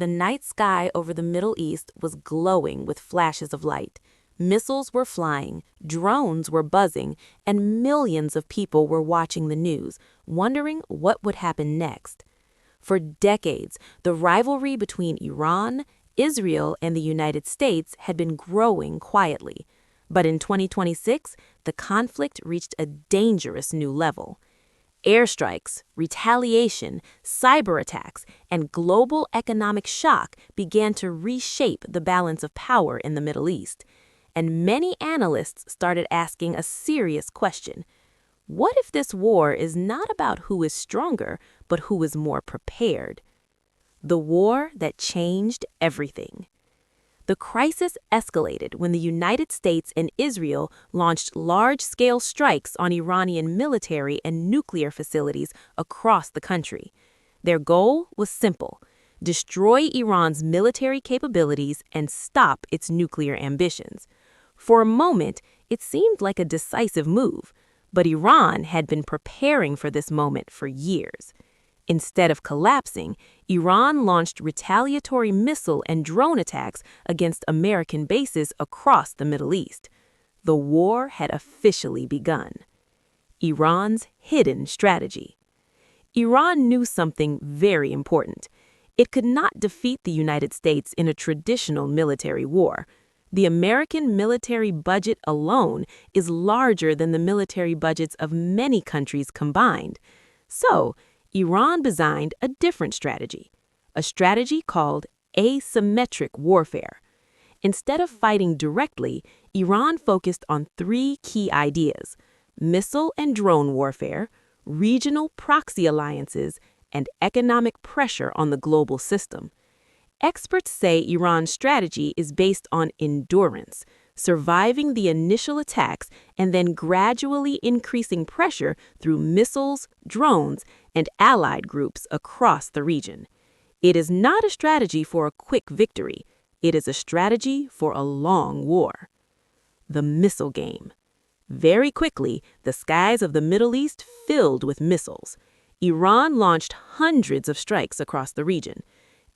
the night sky over the Middle East was glowing with flashes of light. Missiles were flying, drones were buzzing, and millions of people were watching the news, wondering what would happen next. For decades, the rivalry between Iran, Israel, and the United States had been growing quietly. But in 2026, the conflict reached a dangerous new level. Airstrikes, retaliation, cyber attacks, and global economic shock began to reshape the balance of power in the Middle East. And many analysts started asking a serious question. What if this war is not about who is stronger, but who is more prepared? The war that changed everything. The crisis escalated when the United States and Israel launched large-scale strikes on Iranian military and nuclear facilities across the country. Their goal was simple: destroy Iran's military capabilities and stop its nuclear ambitions. For a moment, it seemed like a decisive move, but Iran had been preparing for this moment for years. Instead of collapsing, Iran launched retaliatory missile and drone attacks against American bases across the Middle East. The war had officially begun. Iran's hidden strategy. Iran knew something very important. It could not defeat the United States in a traditional military war. The American military budget alone is larger than the military budgets of many countries combined. So, Iran designed a different strategy, a strategy called asymmetric warfare. Instead of fighting directly, Iran focused on three key ideas: missile and drone warfare, regional proxy alliances, and economic pressure on the global system. Experts say Iran's strategy is based on endurance, surviving the initial attacks and then gradually increasing pressure through missiles, drones, and allied groups across the region. It is not a strategy for a quick victory. It is a strategy for a long war. The missile game. Very quickly, the skies of the Middle East filled with missiles. Iran launched hundreds of strikes across the region.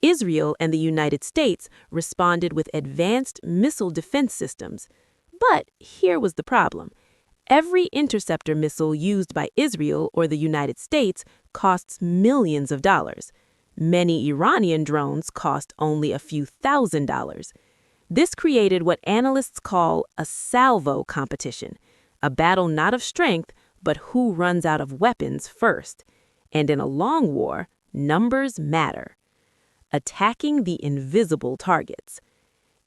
Israel and the United States responded with advanced missile defense systems. But here was the problem. Every interceptor missile used by Israel or the United States costs millions of dollars. Many Iranian drones cost only a few $1,000s. This created what analysts call a salvo competition, a battle not of strength, but who runs out of weapons first. And in a long war, numbers matter. Attacking the invisible targets.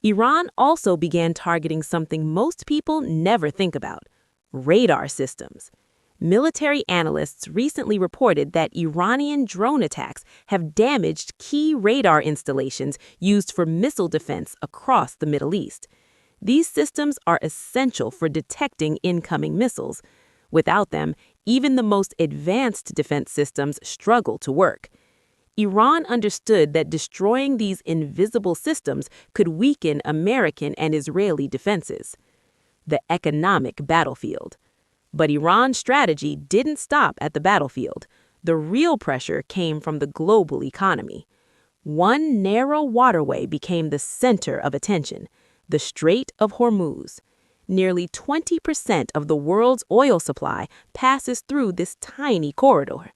Iran also began targeting something most people never think about: radar systems. Military analysts recently reported that Iranian drone attacks have damaged key radar installations used for missile defense across the Middle East. These systems are essential for detecting incoming missiles. Without them, even the most advanced defense systems struggle to work. Iran understood that destroying these invisible systems could weaken American and Israeli defenses. The economic battlefield. But Iran's strategy didn't stop at the battlefield. The real pressure came from the global economy. One narrow waterway became the center of attention: the Strait of Hormuz. Nearly 20% of the world's oil supply passes through this tiny corridor.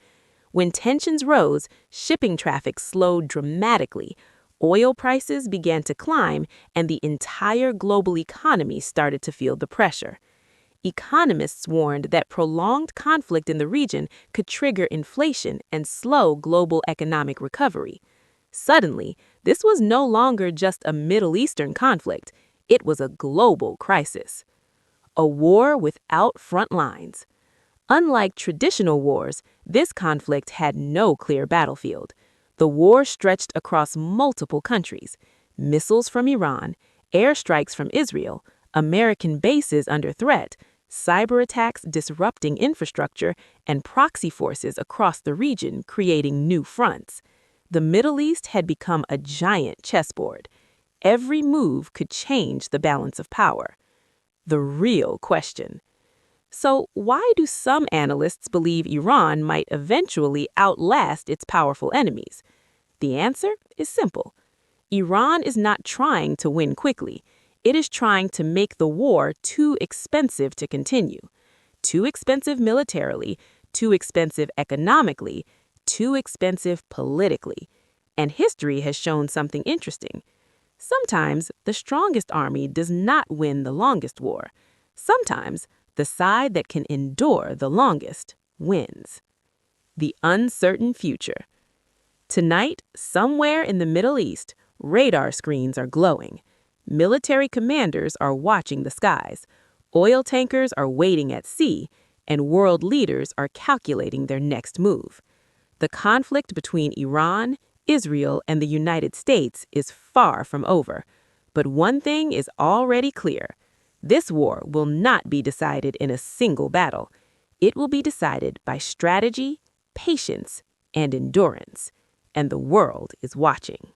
When tensions rose, shipping traffic slowed dramatically. Oil prices began to climb, and the entire global economy started to feel the pressure. Economists warned that prolonged conflict in the region could trigger inflation and slow global economic recovery. Suddenly, this was no longer just a Middle Eastern conflict. It was a global crisis. A war without front lines. Unlike traditional wars, this conflict had no clear battlefield. The war stretched across multiple countries: missiles from Iran, airstrikes from Israel, American bases under threat, cyber attacks disrupting infrastructure, and proxy forces across the region creating new fronts. The Middle East had become a giant chessboard. Every move could change the balance of power. The real question. So why do some analysts believe Iran might eventually outlast its powerful enemies? The answer is simple. Iran is not trying to win quickly. It is trying to make the war too expensive to continue. Too expensive militarily, too expensive economically, too expensive politically. And history has shown something interesting. Sometimes the strongest army does not win the longest war. Sometimes the side that can endure the longest wins. The uncertain future. Tonight, somewhere in the Middle East, radar screens are glowing. Military commanders are watching the skies. Oil tankers are waiting at sea, and world leaders are calculating their next move. The conflict between Iran, Israel, and the United States is far from over. But one thing is already clear. This war will not be decided in a single battle. It will be decided by strategy, patience, and endurance. And the world is watching.